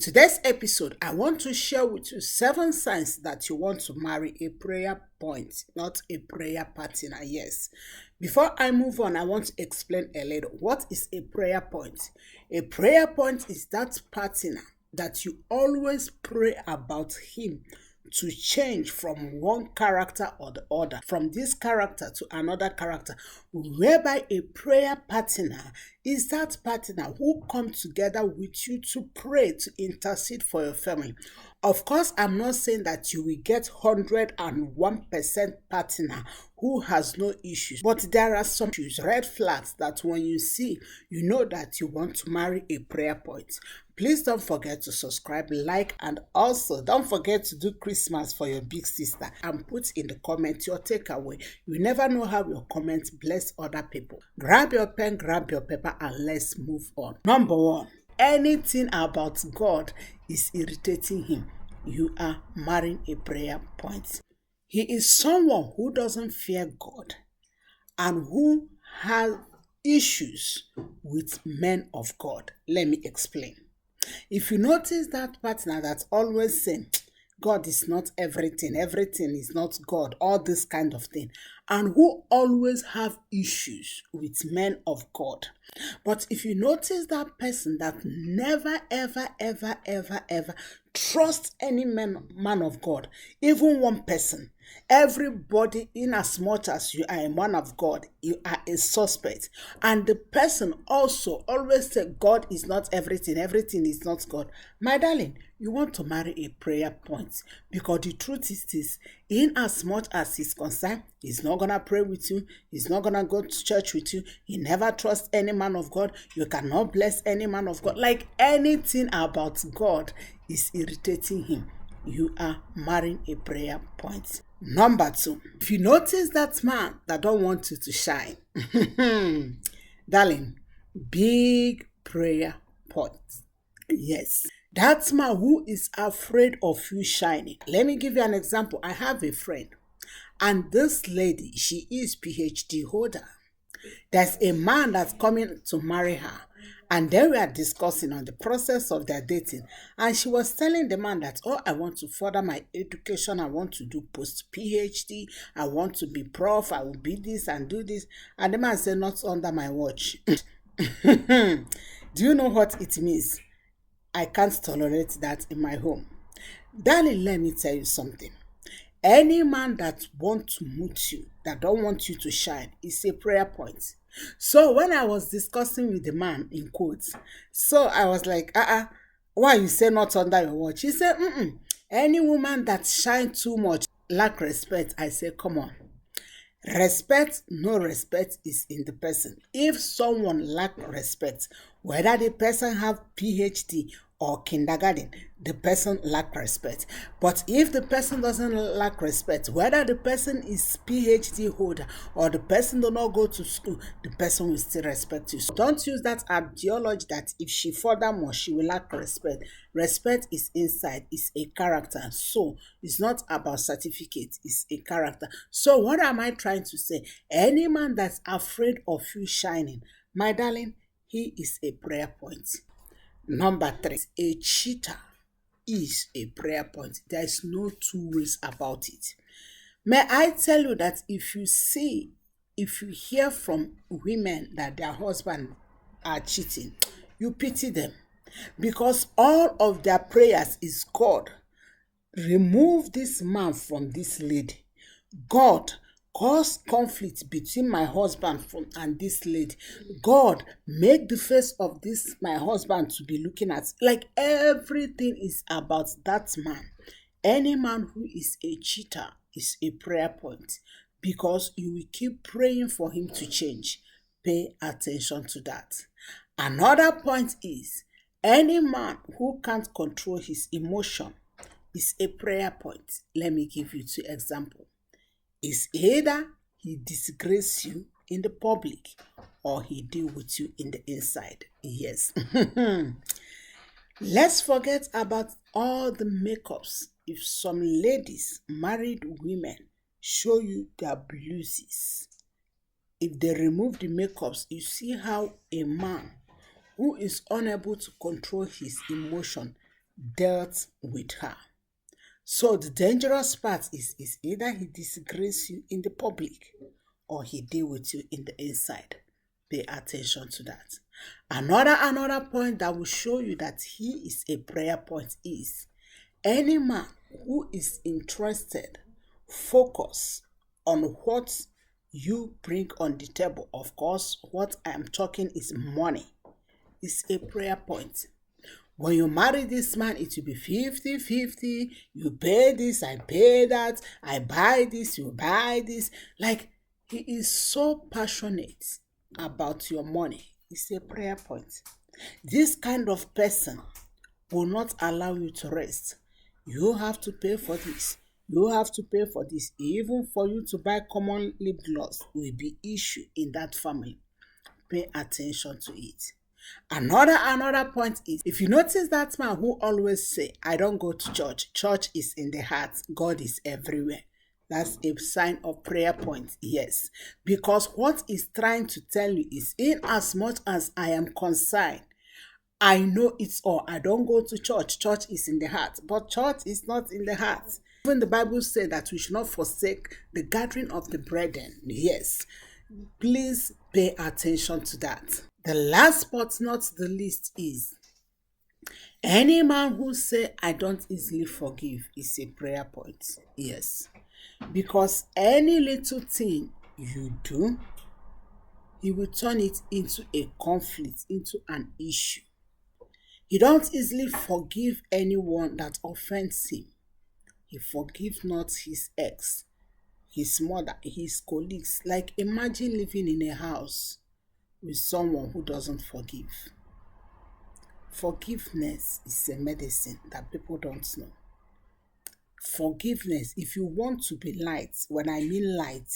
today's episode, I want to share with you 7 signs that you want to marry a prayer point, not a prayer partner. Yes. Before I move on, I want to explain a little. What is a prayer point? A prayer point is that partner that you always pray about him to change from one character or the other, from this character to another character, whereby a prayer partner is that partner who comes together with you to pray, to intercede for your family. Of course, I'm not saying that you will get 101% partner who has no issues, but there are some issues, red flags that when you see, you know that you want to marry a prayer point. Please don't forget to subscribe, like, and also don't forget to do Christmas for your big sister and put in the comment your takeaway. You never know how your comments bless other people. Grab your pen, grab your paper, and let's move on. Number 1, anything about God is irritating him. You are marrying a prayer point. He is someone who doesn't fear God and who has issues with men of God. Let me explain. If you notice that partner that's always saying, God is not everything, everything is not God, all this kind of thing, and who always have issues with men of God. But if you notice that person that never, ever trust any man of God, even one person, everybody, in as much as you are a man of God, you are a suspect. And the person also always say God is not everything, everything is not God. My darling, you want to marry a prayer point, because the truth is this: in as much as he's concerned, he's not gonna pray with you, he's not gonna go to church with you, he never trusts any man of God, you cannot bless any man of God. Like anything about God is irritating him. You are marrying a prayer point. Number 2, if you notice that man that don't want you to shine, darling, big prayer point. Yes, that man who is afraid of you shining. Let me give you an example. I have a friend, and this lady, she is PhD holder. There's a man that's coming to marry her, and then we are discussing on the process of their dating, and she was telling the man that, oh, I want to further my education, I want to do post PhD, I want to be prof, I will be this and do this. And the man said, not under my watch. Do you know what it means? I can't tolerate that in my home. Darling, let me tell you something. Any man that wants to mute you, that don't want you to shine, is a prayer point. So when I was discussing with the man, in quotes, so I was like, why you say not under your watch? He said, any woman that shine too much, lack respect. I say, come on. Respect, no respect is in the person. If someone lack respect, whether the person have PhD or kindergarten, the person lack respect. But if the person doesn't lack respect, whether the person is PhD holder or the person do not go to school, the person will still respect you. So don't use that ideology that if she furthermore, she will lack respect. Respect is inside, it's a character. So it's not about certificate, it's a character. So what am I trying to say? Any man that's afraid of you shining, my darling, he is a prayer point. Number 3, a cheater is a prayer point. There is no two ways about it. May I tell you that if you hear from women that their husband are cheating, you pity them, because all of their prayers is, God, remove this man from this lady. God, cause conflict between my husband and this lady. God, make the face of this my husband to be looking at. Like everything is about that man. Any man who is a cheater is a prayer point, because you will keep praying for him to change. Pay attention to that. Another point is, any man who can't control his emotion is a prayer point. Let me give you 2 examples. Is either he disgrace you in the public or he deal with you in the inside. Yes. Let's forget about all the makeups. If some ladies, married women, show you their blues, if they remove the makeups, you see how a man who is unable to control his emotion dealt with her. So the dangerous part is either he disgrace you in the public or he deal with you in the inside. Pay attention to that. Another point that will show you that he is a prayer point is any man who is interested, focus on what you bring on the table. Of course, what I am talking is money. Is a prayer point. When you marry this man, it will be 50-50. You pay this, I pay that. I buy this, you buy this. Like, he is so passionate about your money. It's a prayer point. This kind of person will not allow you to rest. You have to pay for this. You have to pay for this. Even for you to buy common lip gloss will be issue in that family. Pay attention to it. Another point is, if you notice that man who always say, I don't go to church. Church is in the heart. God is everywhere. That's a sign of prayer point, yes. Because what he's trying to tell you is, in as much as I am concerned, I know it's all. I don't go to church. Church is in the heart. But church is not in the heart. Even the Bible says that we should not forsake the gathering of the brethren. Yes. Please pay attention to that. The last but not the least is, any man who say, I don't easily forgive is a prayer point. Yes. Because any little thing you do, he will turn it into a conflict, into an issue. He don't easily forgive anyone that offends him. He forgive not his ex, his mother, his colleagues. Like, imagine living in a house with someone who doesn't forgive. Forgiveness is a medicine that people don't know. Forgiveness, if you want to be light, when I mean light,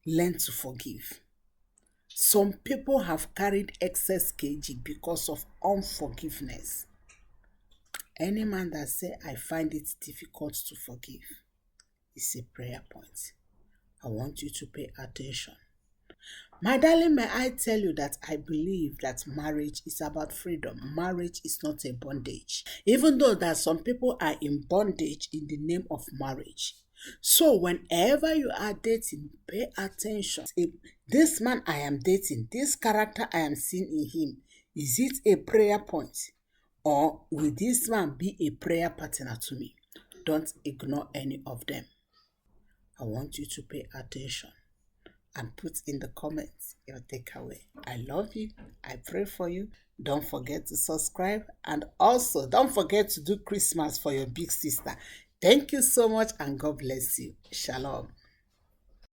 learn to forgive. Some people have carried excess kg because of unforgiveness. Any man that say, I find it difficult to forgive, is a prayer point. I want you to pay attention. My darling, may I tell you that I believe that marriage is about freedom. Marriage is not a bondage. Even though that some people are in bondage in the name of marriage. So whenever you are dating, pay attention. If this man I am dating, this character I am seeing in him, is it a prayer point? Or will this man be a prayer partner to me? Don't ignore any of them. I want you to pay attention and put in the comments your takeaway. I love you. I pray for you. Don't forget to subscribe, and also don't forget to do Christmas for your big sister. Thank you so much, and God bless you. Shalom.